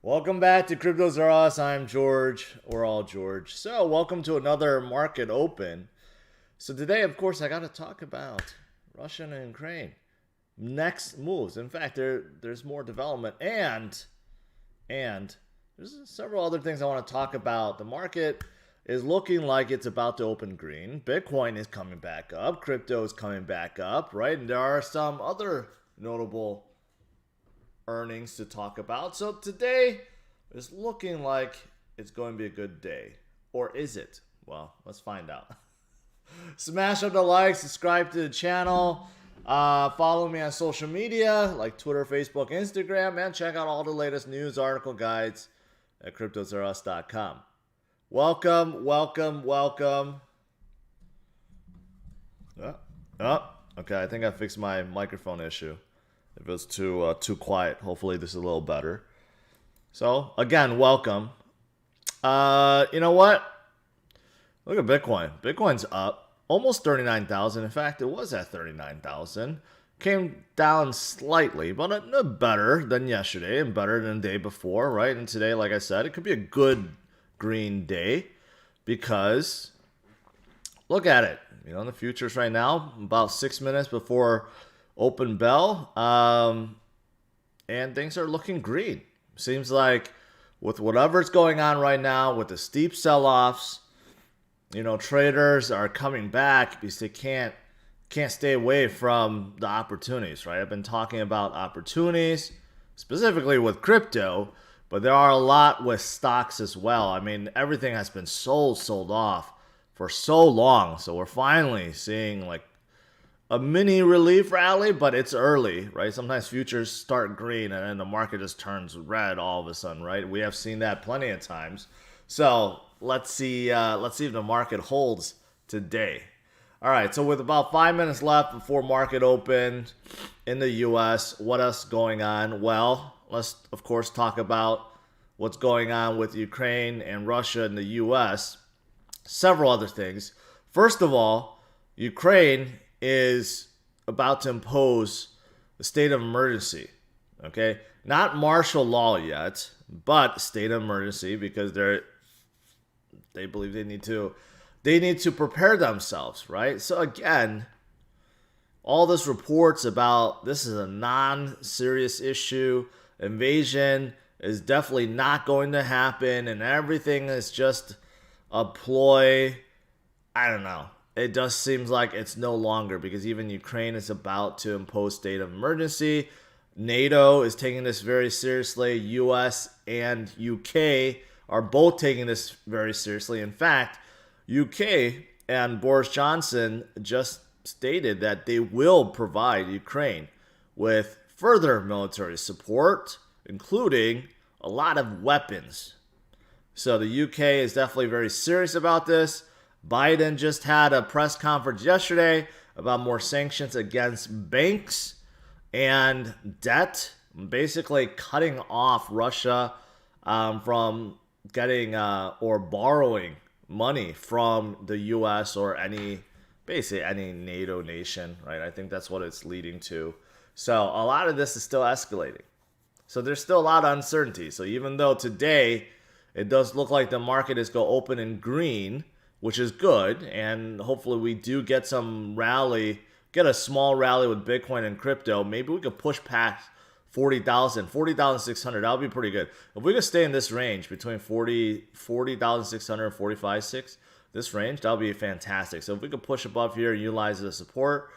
Welcome back to CryptosRUs. I'm George. We're all George. So, welcome to another market open. So today, of course, I got to talk about Russia and Ukraine. Next moves. In fact, there's more development and there's several other things I want to talk about. The market is looking like it's about to open green. Bitcoin is coming back up. Crypto is coming back up, right? And there are some other notable earnings to talk about. So today is looking like it's going to be a good day. Or is it? Well, let's find out. Smash up the like, subscribe to the channel, follow me on social media like Twitter, Facebook, Instagram, and check out all the latest news, article guides at CryptosRUs.com. Welcome. Okay, I think I fixed my microphone issue. If it was too quiet, hopefully this is a little better. So again, welcome. You know what? Look at Bitcoin. Bitcoin's up almost 39,000. In fact, it was at 39,000. Came down slightly, but better than yesterday and better than the day before, right? And today, like I said, it could be a good green day because look at it. You know, in the futures right now, about 6 minutes before open bell, and things are looking green. Seems like with whatever's going on right now, with the steep sell-offs, you know, traders are coming back because they can't stay away from the opportunities, right? I've been talking about opportunities, specifically with crypto, but there are a lot with stocks as well. I mean, everything has been sold off for so long, so we're finally seeing like a mini relief rally, but it's early, right? Sometimes futures start green and then the market just turns red all of a sudden, right? We have seen that plenty of times. So let's see if the market holds today. All right, so with about 5 minutes left before market open in the US, what else going on? Well, let's of course talk about what's going on with Ukraine and Russia and the US. Several other things. First of all, Ukraine is about to impose a state of emergency, okay? Not martial law yet, but state of emergency because they believe they need to prepare themselves, right? So again, all this reports about this is a non-serious issue, invasion is definitely not going to happen, and everything is just a ploy. I don't know. It just seems like it's no longer because even Ukraine is about to impose state of emergency. NATO is taking this very seriously. US and UK are both taking this very seriously. In fact, UK and Boris Johnson just stated that they will provide Ukraine with further military support, including a lot of weapons. So the UK is definitely very serious about this. Biden just had a press conference yesterday about more sanctions against banks and debt, basically cutting off Russia from getting or borrowing money from the U.S. or basically any NATO nation, right? I think that's what it's leading to. So a lot of this is still escalating. So there's still a lot of uncertainty. So even though today it does look like the market is going to open in green, which is good, and hopefully we do get a small rally with Bitcoin and crypto. Maybe we could push past 40,600. That would be pretty good. If we could stay in this range between 40,600 and 45,600, this range, that would be fantastic. So if we could push above here and utilize the support,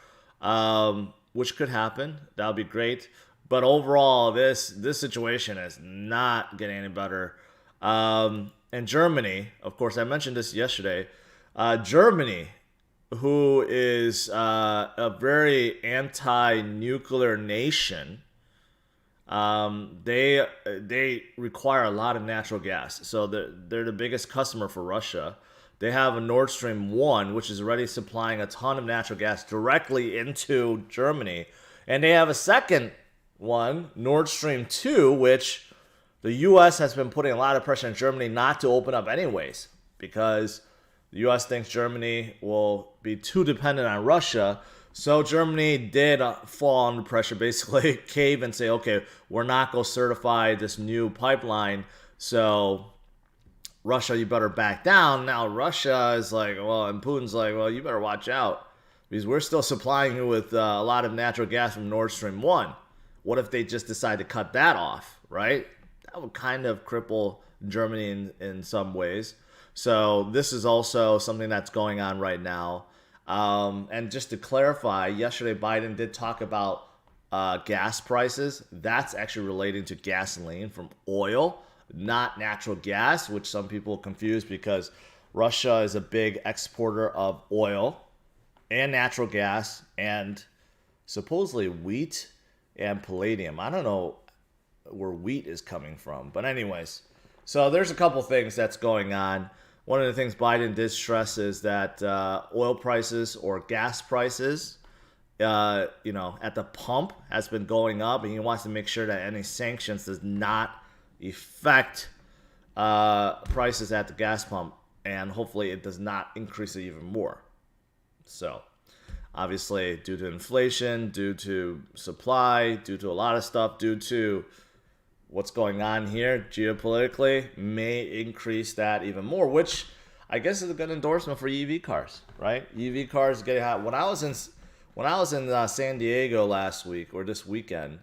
which could happen, that would be great. But overall, this situation is not getting any better. And Germany, of course, I mentioned this yesterday. Germany, who is a very anti-nuclear nation, they require a lot of natural gas. So they're the biggest customer for Russia. They have a Nord Stream 1, which is already supplying a ton of natural gas directly into Germany. And they have a second one, Nord Stream 2, which the U.S. has been putting a lot of pressure on Germany not to open up anyways because the U.S. thinks Germany will be too dependent on Russia. So Germany did fall under pressure, basically cave and say, okay, we're not going to certify this new pipeline. So Russia, you better back down. Now Russia is like, well, and Putin's like, well, you better watch out because we're still supplying you with a lot of natural gas from Nord Stream 1. What if they just decide to cut that off, right? That would kind of cripple Germany in some ways. So this is also something that's going on right now. And just to clarify, yesterday Biden did talk about gas prices. That's actually relating to gasoline from oil, not natural gas, which some people confuse because Russia is a big exporter of oil and natural gas and supposedly wheat and palladium. I don't know where wheat is coming from, but anyways, so there's a couple things that's going on. One of the things Biden did stress is that oil prices or gas prices, at the pump has been going up, and he wants to make sure that any sanctions does not affect prices at the gas pump, and hopefully it does not increase it even more. So, obviously, due to inflation, due to supply, due to a lot of stuff, due to what's going on here geopolitically, may increase that even more, which I guess is a good endorsement for EV cars, right? EV cars getting hot. When I was in San Diego last week or this weekend,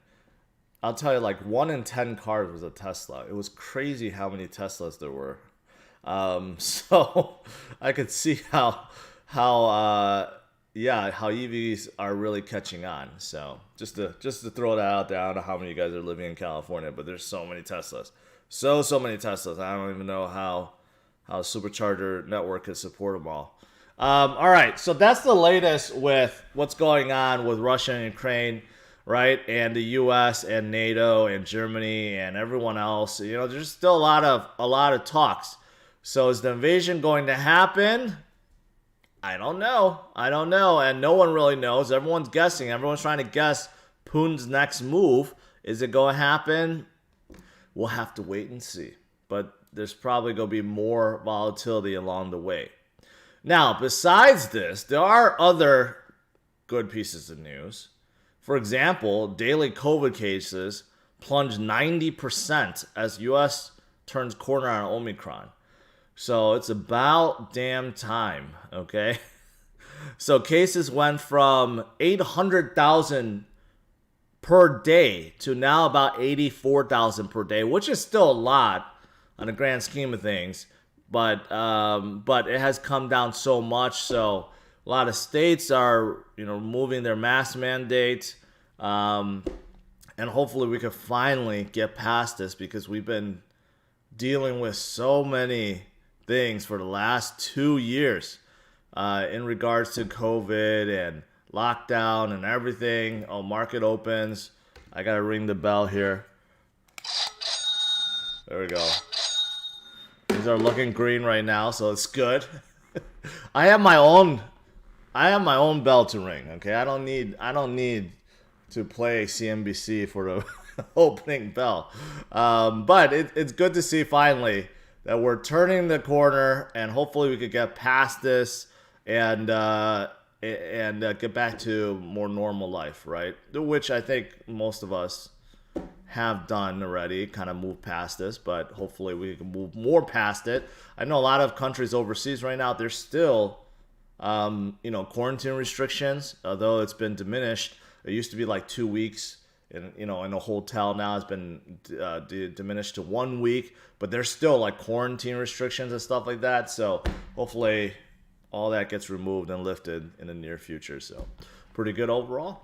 I'll tell you, like 1 in 10 cars was a Tesla. It was crazy how many Teslas there were. So I could see how EVs are really catching on. So just to throw that out there, I don't know how many of you guys are living in California, but there's so many Teslas. So many Teslas. I don't even know how supercharger network could support them all. All right, so that's the latest with what's going on with Russia and Ukraine, right? And the U.S. and NATO and Germany and everyone else. There's still a lot of talks. So is the invasion going to happen? I don't know. And no one really knows. Everyone's guessing. Everyone's trying to guess Putin's next move. Is it going to happen? We'll have to wait and see. But there's probably going to be more volatility along the way. Now, besides this, there are other good pieces of news. For example, daily COVID cases plunged 90% as U.S. turns corner on Omicron. So it's about damn time, okay? So cases went from 800,000 per day to now about 84,000 per day, which is still a lot on the grand scheme of things. But it has come down so much. So a lot of states are, moving their mask mandate. And hopefully we can finally get past this because we've been dealing with so many things for the last 2 years in regards to COVID and lockdown and everything. Oh, market opens. I gotta ring the bell here. There we go. These are looking green right now, so it's good. I have my own bell to ring. Okay, I don't need to play CNBC for the opening bell. But it's good to see finally that we're turning the corner, and hopefully we could get past this and get back to more normal life, right? Which I think most of us have done already, kind of moved past this, but hopefully we can move more past it. I know a lot of countries overseas right now, there's still, quarantine restrictions, although it's been diminished. It used to be like 2 weeks in a hotel. Now it's been diminished to 1 week, but there's still like quarantine restrictions and stuff like that. So hopefully all that gets removed and lifted in the near future. So pretty good overall.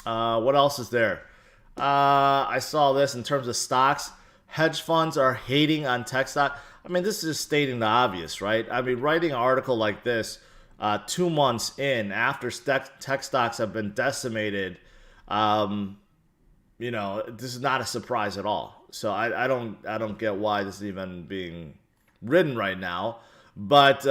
What else is there? I saw this in terms of stocks. Hedge funds are hating on tech stock. I mean, this is stating the obvious, right? I mean, writing an article like this 2 months in after tech stocks have been decimated, this is not a surprise at all. So I don't get why this is even being written right now. But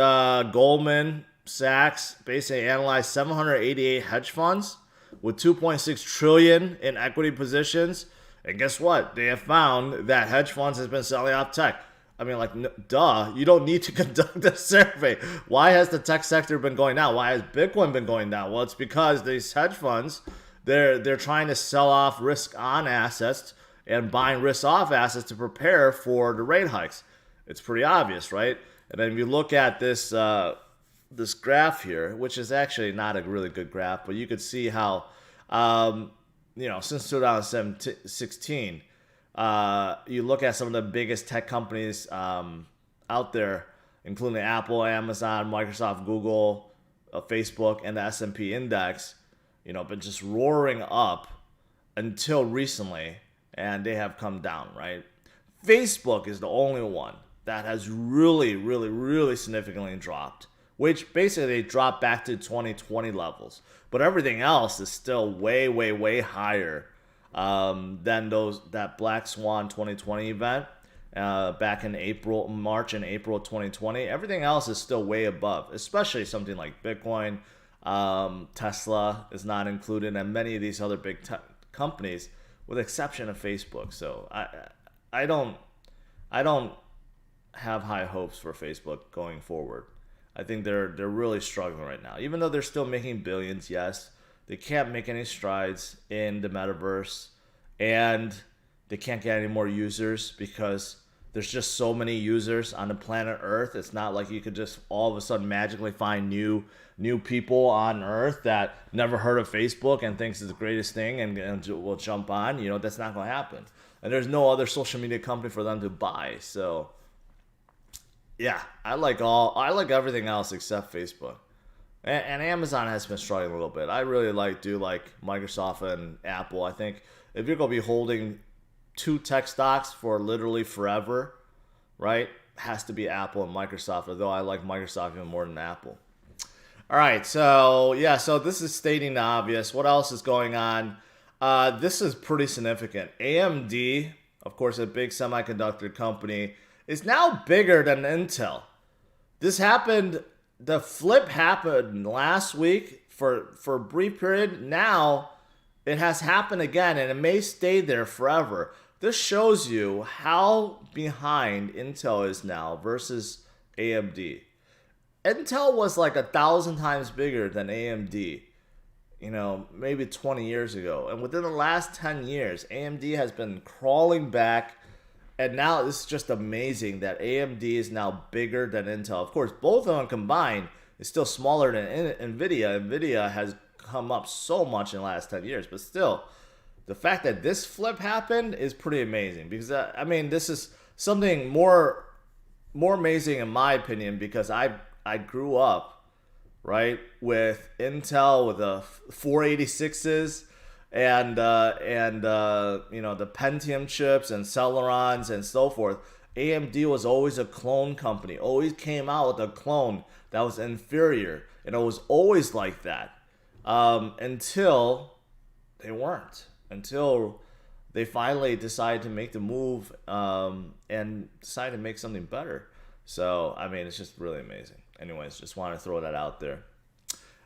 Goldman Sachs basically analyzed 788 hedge funds with 2.6 trillion in equity positions. And guess what? They have found that hedge funds has been selling off tech. I mean, like, duh, you don't need to conduct a survey. Why has the tech sector been going down? Why has Bitcoin been going down? Well, it's because these hedge funds, they're trying to sell off risk-on assets and buying risk-off assets to prepare for the rate hikes. It's pretty obvious, right? And then if you look at this this graph here, which is actually not a really good graph, but you could see how, since 2016, you look at some of the biggest tech companies out there, including Apple, Amazon, Microsoft, Google, Facebook, and the S&P index, been just roaring up until recently, and they have come down, right? Facebook is the only one that has really, really, really significantly dropped, which basically dropped back to 2020 levels. But everything else is still way, way, way higher than that Black Swan 2020 event back in March and April of 2020. Everything else is still way above, especially something like Bitcoin. Tesla is not included, and many of these other big tech companies, with the exception of Facebook. So I don't have high hopes for Facebook going forward. I think they're really struggling right now. Even though they're still making billions, yes, they can't make any strides in the metaverse, and they can't get any more users because there's just so many users on the planet Earth. It's not like you could just all of a sudden magically find new people on Earth that never heard of Facebook and thinks it's the greatest thing and will jump on. That's not going to happen. And there's no other social media company for them to buy. So yeah, I like everything else except Facebook. And Amazon has been struggling a little bit. I really do like Microsoft and Apple. I think if you're going to be holding two tech stocks for literally forever, right, has to be Apple and Microsoft, although I like Microsoft even more than Apple. All right, so this is stating the obvious. What else is going on? This is pretty significant. AMD, of course, a big semiconductor company, is now bigger than Intel. This happened, the flip happened last week for a brief period. Now it has happened again, and it may stay there forever. This shows you how behind Intel is now versus AMD. Intel was like 1,000 times bigger than AMD, maybe 20 years ago. And within the last 10 years, AMD has been crawling back. And now this is just amazing that AMD is now bigger than Intel. Of course, both of them combined is still smaller than NVIDIA. NVIDIA has come up so much in the last 10 years. But still, the fact that this flip happened is pretty amazing. Because, this is something more amazing in my opinion, because I grew up, right, with Intel, with the 486s, and the Pentium chips and Celerons and so forth. AMD was always a clone company, always came out with a clone that was inferior, and it was always like that until they weren't, until they finally decided to make the move and decided to make something better. So, it's just really amazing. Anyways, just want to throw that out there.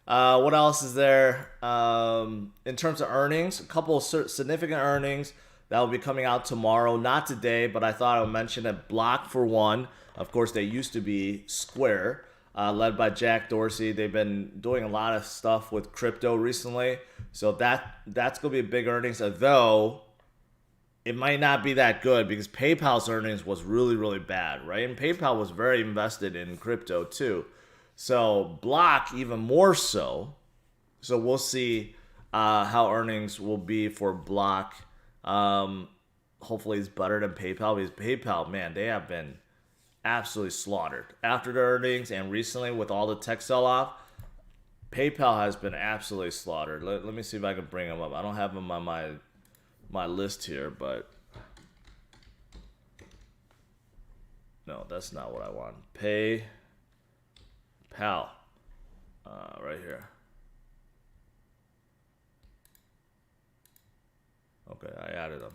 What else is there? In terms of earnings, a couple of significant earnings that will be coming out tomorrow. Not today, but I thought I would mention that Block, for one. Of course, they used to be Square, led by Jack Dorsey. They've been doing a lot of stuff with crypto recently. So that's going to be a big earnings, although it might not be that good because PayPal's earnings was really, really bad, right? And PayPal was very invested in crypto too. So Block even more so. So we'll see how earnings will be for Block. Hopefully it's better than PayPal, because PayPal, man, they have been absolutely slaughtered after the earnings, and recently with all the tech sell-off, PayPal has been absolutely slaughtered. Let me see if I can bring them up. I don't have them on my list here, but no, that's not what I want. PayPal, right here. Okay, I added them.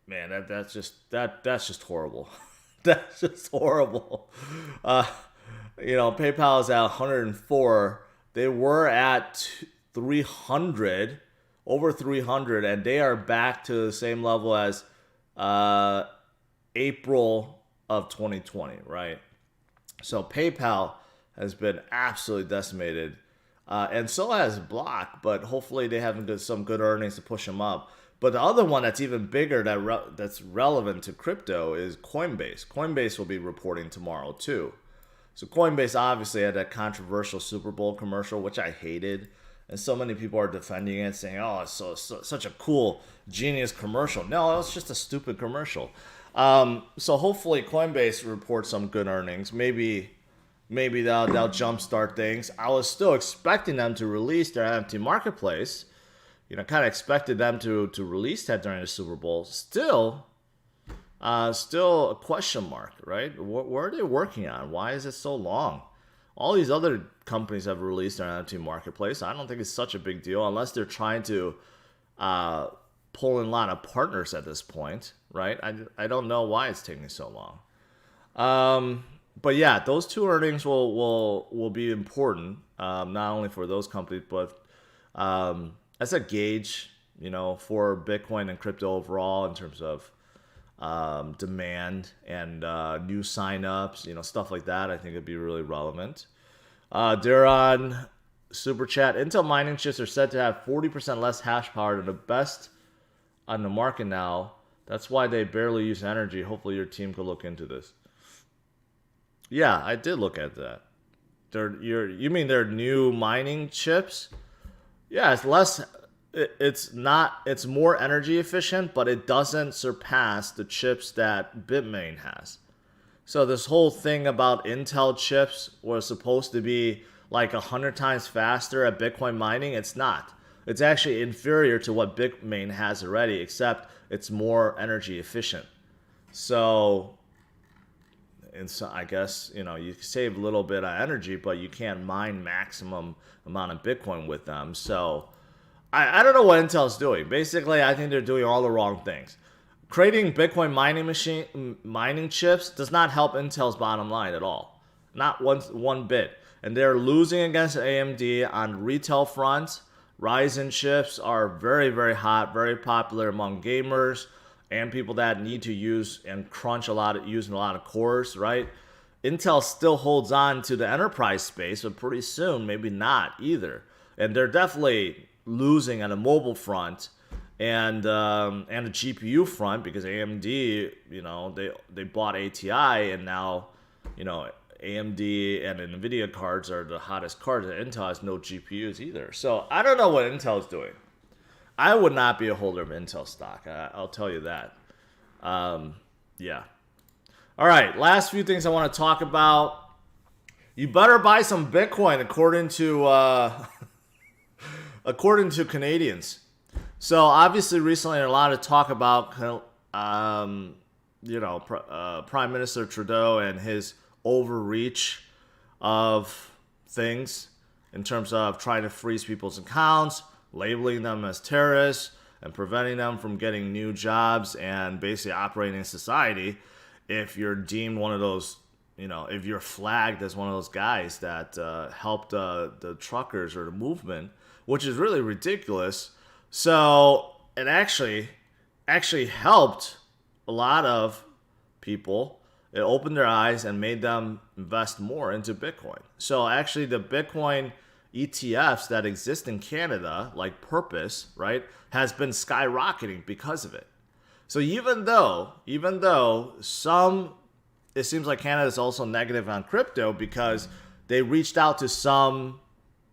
Man, that's just horrible. That's just horrible. PayPal is at 104. They were at 300, over 300, and they are back to the same level as April of 2020, right? So PayPal has been absolutely decimated, and so has Block. But hopefully they have some good earnings to push them up. But the other one that's even bigger that's relevant to crypto is Coinbase. Coinbase will be reporting tomorrow too. So Coinbase obviously had that controversial Super Bowl commercial, which I hated, and so many people are defending it, saying, "Oh, it's such a cool, genius commercial." No, it was just a stupid commercial. So hopefully Coinbase reports some good earnings. Maybe they'll jumpstart things. I was still expecting them to release their NFT marketplace. Kind of expected them to release that during the Super Bowl. Still a question mark, right? What are they working on? Why is it so long? All these other companies have released their NFT marketplace. I don't think it's such a big deal unless they're trying to pull in a lot of partners at this point, right? I don't know why it's taking so long. But yeah, those two earnings will be important, not only for those companies, but as a gauge, for Bitcoin and crypto overall in terms of demand and new signups, stuff like that. I think it'd be really relevant. Duran Super Chat: Intel mining chips are said to have 40% less hash power than the best on the market now. That's why they barely use energy. Hopefully your team could look into this. Yeah, I did look at that. You mean their new mining chips? Yeah, it's less. It's more energy efficient, but it doesn't surpass the chips that Bitmain has. So this whole thing about Intel chips was supposed to be like 100 times faster at Bitcoin mining. It's not. It's actually inferior to what Bitmain has already, except it's more energy efficient. So I guess, you save a little bit of energy, but you can't mine maximum amount of Bitcoin with them. So I don't know what Intel's doing. Basically, I think they're doing all the wrong things. Creating Bitcoin mining chips does not help Intel's bottom line at all. Not one bit. And they're losing against AMD on retail front. Ryzen chips are very, very hot, very popular among gamers and people that need to use and using a lot of cores, right? Intel still holds on to the enterprise space, but pretty soon, maybe not either. And they're definitely losing on a mobile front and a GPU front because AMD, they bought ATI, and now, AMD and NVIDIA cards are the hottest cards, and Intel has no GPUs either. So I don't know what Intel's doing. I would not be a holder of Intel stock. I'll tell you that. Yeah. All right, last few things I want to talk about. You better buy some Bitcoin according to Canadians. So obviously recently a lot of talk about Prime Minister Trudeau and his overreach of things in terms of trying to freeze people's accounts, labeling them as terrorists, and preventing them from getting new jobs and basically operating in society if you're deemed one of those, if you're flagged as one of those guys that helped the truckers or the movement, which is really ridiculous. So it actually helped a lot of people. It opened their eyes and made them invest more into Bitcoin. So actually the Bitcoin ETFs that exist in Canada, like Purpose, right, has been skyrocketing because of it. So even though it seems like Canada is also negative on crypto because they reached out to some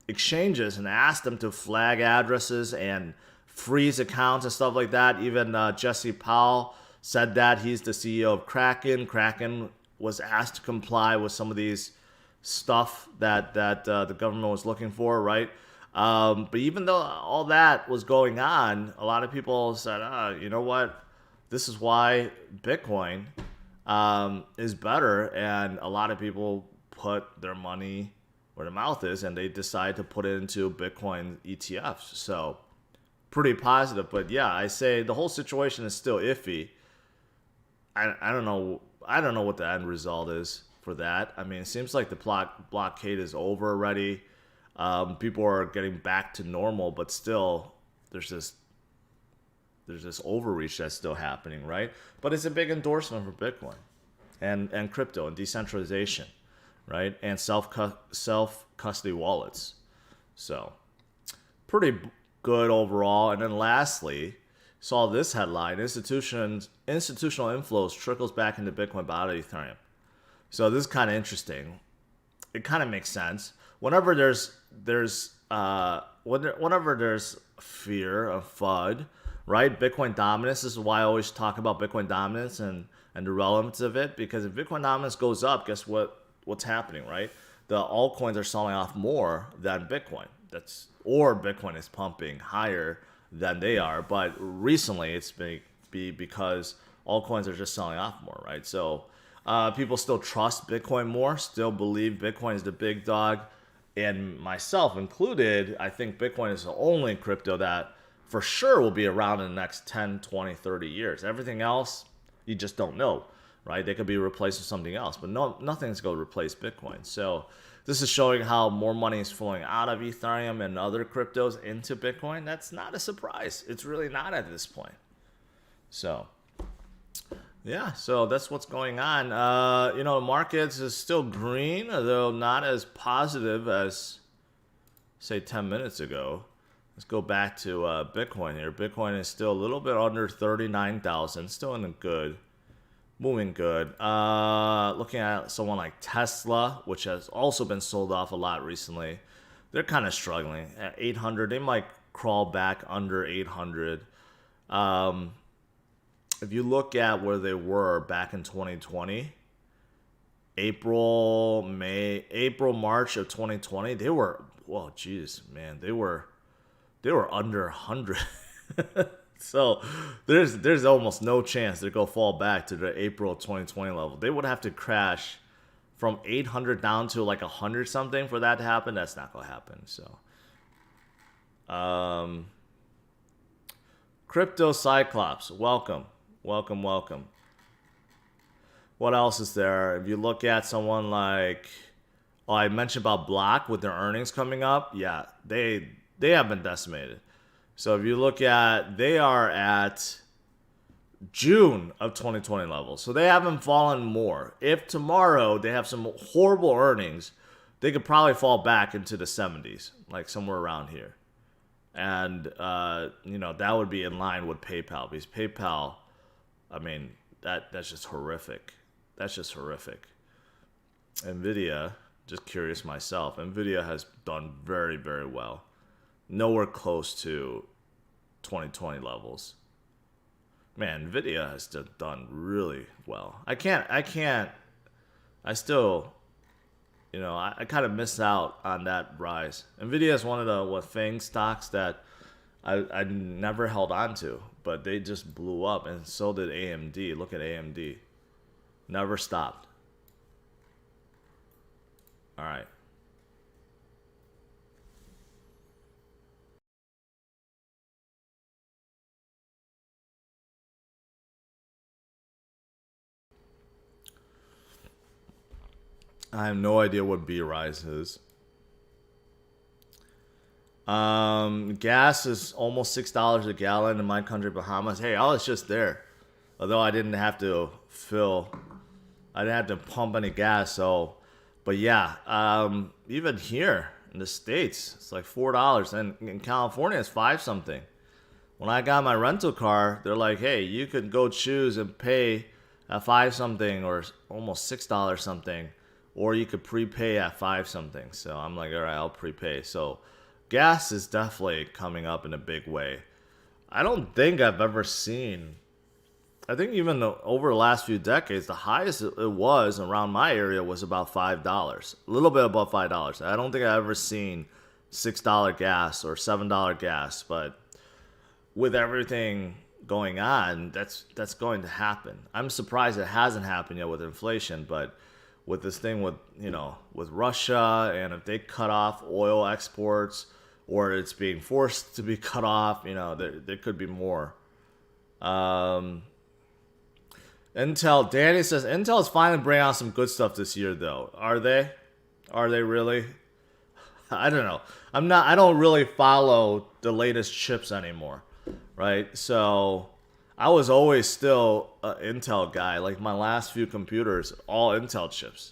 exchanges and asked them to flag addresses and freeze accounts and stuff like that. Even Jesse Powell said that. He's the CEO of Kraken. Kraken was asked to comply with some of these stuff that the government was looking for, right? But even though all that was going on, a lot of people said, you know what? This is why Bitcoin is better. And a lot of people put their money where their mouth is, and they decide to put it into Bitcoin ETFs. So pretty positive. But yeah, I say the whole situation is still iffy. I don't know what the end result is for that. I mean, it seems like the blockade is over already. People are getting back to normal, but still there's there's this overreach that's still happening, right? But it's a big endorsement for Bitcoin and crypto and decentralization, right? And self custody wallets. So pretty good overall. And then lastly, saw this headline: institutional inflows trickles back into Bitcoin but out of Ethereum. So this is kind of interesting. It kind of makes sense. Whenever there's fear of FUD, right? Bitcoin dominance. This is why I always talk about Bitcoin dominance and the relevance of it, because if Bitcoin dominance goes up, guess what's happening, right? The altcoins are selling off more than Bitcoin. Or Bitcoin is pumping higher than they are. But recently it's because altcoins are just selling off more, right? So people still trust Bitcoin more, still believe Bitcoin is the big dog. And myself included, I think Bitcoin is the only crypto that for sure will be around in the next 10, 20, 30 years. Everything else, you just don't know, right? They could be replaced with something else, but nothing's going to replace Bitcoin. So this is showing how more money is flowing out of Ethereum and other cryptos into Bitcoin. That's not a surprise. It's really not at this point. So yeah, so that's what's going on. The markets is still green, though not as positive as, say, 10 minutes ago. Let's go back to Bitcoin here. Bitcoin is still a little bit under 39,000, still in a moving good. Looking at someone like Tesla, which has also been sold off a lot recently. They're kind of struggling at 800. They might crawl back under 800. If you look at where they were back in 2020, April, March of 2020, they were, well, geez, man, they were under 100. So there's almost no chance they're going to fall back to the April 2020 level. They would have to crash from 800 down to like 100 something for that to happen. That's not going to happen. So Crypto Cyclops, welcome. What else is there? If you look at someone like, I mentioned about Block with their earnings coming up. Yeah, they have been decimated. So if you look at, they are at June of 2020 levels. So they haven't fallen more. If tomorrow they have some horrible earnings, they could probably fall back into the 70s, like somewhere around here. And, that would be in line with PayPal, because PayPal, I mean, that's just horrific. That's just horrific. NVIDIA, just curious myself, NVIDIA has done very, very well. Nowhere close to 2020 levels. Man, NVIDIA has done really well. I still, I kind of missed out on that rise. NVIDIA is one of the FANG stocks that I never held on to, but they just blew up, and so did AMD. Look at AMD. Never stopped. All right. I have no idea what B-Rise is. Gas is almost $6 a gallon in my country, Bahamas. Hey, I was just there. Although I didn't have to I didn't have to pump any gas. So, but yeah, even here in the States, it's like $4. And in California, it's 5 something. When I got my rental car, they're like, hey, you could go choose and pay at 5 something or almost $6 something. Or you could prepay at 5 something. So I'm like, all right, I'll prepay. So gas is definitely coming up in a big way. I don't think I've ever seen, I think even over the last few decades, the highest it was around my area was about $5. A little bit above $5. I don't think I've ever seen $6 gas or $7 gas. But with everything going on, that's going to happen. I'm surprised it hasn't happened yet with inflation, but with this thing with Russia, and if they cut off oil exports or it's being forced to be cut off, there could be more. Intel, Danny says Intel is finally bringing out some good stuff this year, though. Are they really? I don't know. I don't really follow the latest chips anymore, right? So I was always still an Intel guy. Like my last few computers, all Intel chips.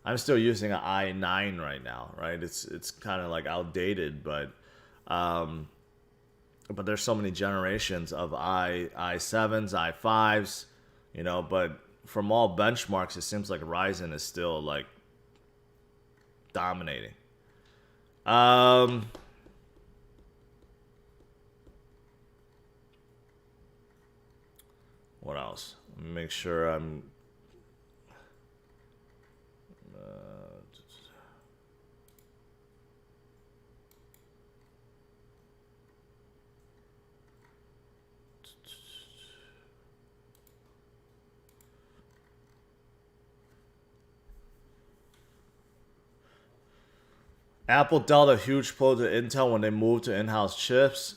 I'm still using an i9 right now, right? It's kind of like outdated, but there's so many generations of i7s, i5s, you know. But from all benchmarks, it seems like Ryzen is still like dominating. What else? Let me make sure I'm. Apple dealt a huge blow to Intel when they moved to in-house chips.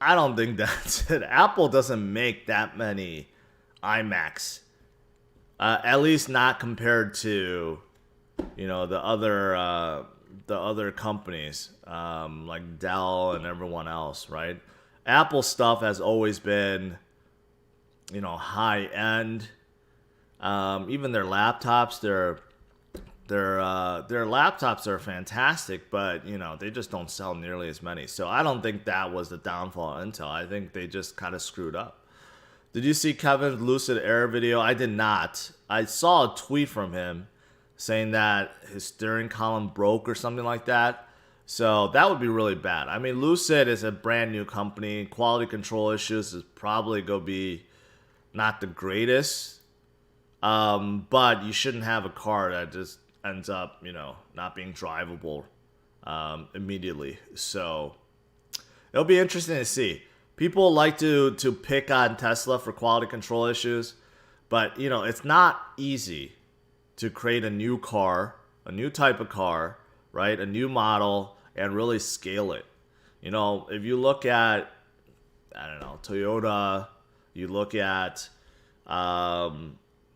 I don't think that's it. Apple doesn't make that many iMacs, at least not compared to, you know, the other companies like Dell and everyone else, right? Apple stuff has always been, you know, high end. Even their laptops, their laptops are fantastic, but you know, they just don't sell nearly as many. So I don't think that was the downfall of Intel. I think they just kind of screwed up. Did you see Kevin's Lucid Air video? I did not. I saw a tweet from him saying that his steering column broke or something like that. So that would be really bad. I mean, Lucid is a brand new company. Quality control issues is probably going to be not the greatest. But you shouldn't have a car that just ends up, you know, not being drivable immediately. So it'll be interesting to see. People like to pick on Tesla for quality control issues, but you know, it's not easy to create a new car, a new type of car, right? A new model, and really scale it. You know, if you look at, I don't know, Toyota, you look at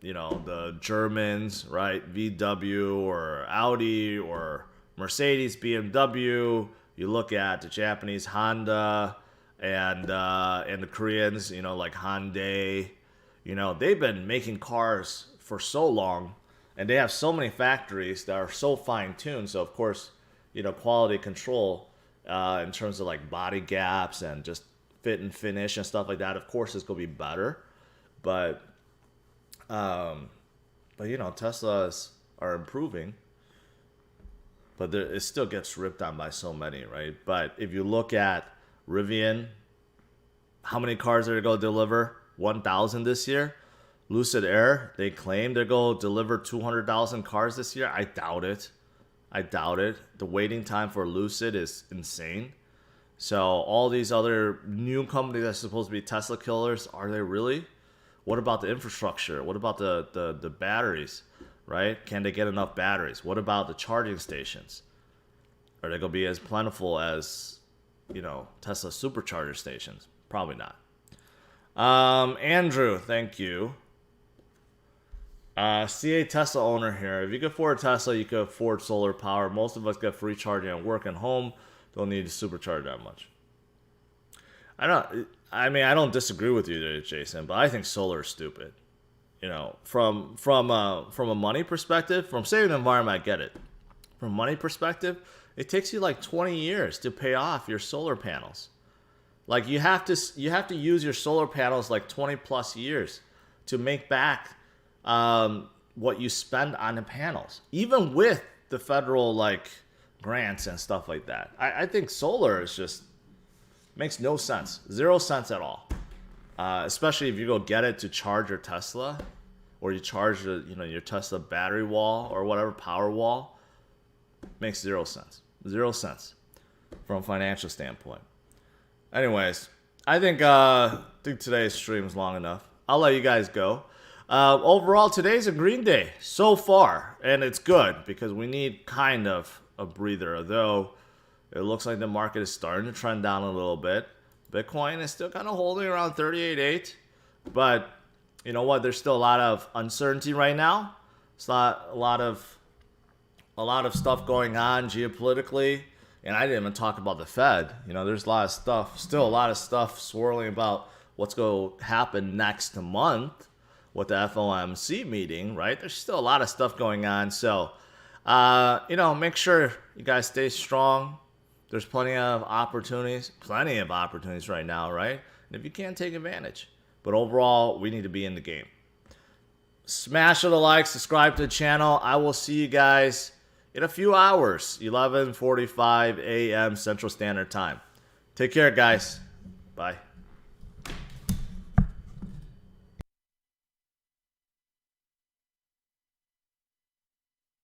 you know, the Germans, right? VW or Audi or Mercedes, BMW. You look at the Japanese Honda and the Koreans, you know, like Hyundai. You know, they've been making cars for so long, and they have so many factories that are so fine-tuned. So, of course, you know, quality control in terms of like body gaps and just fit and finish and stuff like that, of course, is going to be better. But you know, Teslas are improving, but it still gets ripped on by so many, right? But if you look at Rivian, how many cars are they going to deliver? 1,000 this year. Lucid Air, they claim they're going to deliver 200,000 cars this year. I doubt it. The waiting time for Lucid is insane. So all these other new companies that are supposed to be Tesla killers, are they really? What about the infrastructure? What about the batteries, right? Can they get enough batteries? What about the charging stations? Are they going to be as plentiful as, you know, Tesla supercharger stations? Probably not. Andrew, thank you. CA Tesla owner here. If you can afford Tesla, you can afford solar power. Most of us get free charging at work and home. Don't need to supercharge that much. I don't disagree with you there, Jason, but I think solar is stupid. You know, from a money perspective, from saving the environment, I get it. From a money perspective, it takes you like 20 years to pay off your solar panels. Like you have to use your solar panels like 20 plus years to make back what you spend on the panels, even with the federal like grants and stuff like that. I think solar is just makes no sense, 0 cents at all. Especially if you go get it to charge your Tesla, or you charge your Tesla battery wall or whatever power wall. Makes 0 cents, 0 cents from a financial standpoint. Anyways, I think today's stream is long enough. I'll let you guys go. Overall, today's a green day so far, and it's good because we need kind of a breather. Although it looks like the market is starting to trend down a little bit. Bitcoin is still kind of holding around 38.8, but you know what? There's still a lot of uncertainty right now. It's not a lot of stuff going on geopolitically And I didn't even talk about the Fed. You know, there's a lot of stuff, still a lot of stuff swirling about what's going to happen next month with the FOMC meeting, right? There's still a lot of stuff going on. So, you know, make sure you guys stay strong. There's plenty of opportunities right now, right? And if you can, take advantage. But overall, we need to be in the game. Smash the like, subscribe to the channel. I will see you guys in a few hours, 11:45 a.m. Central Standard Time. Take care, guys. Bye.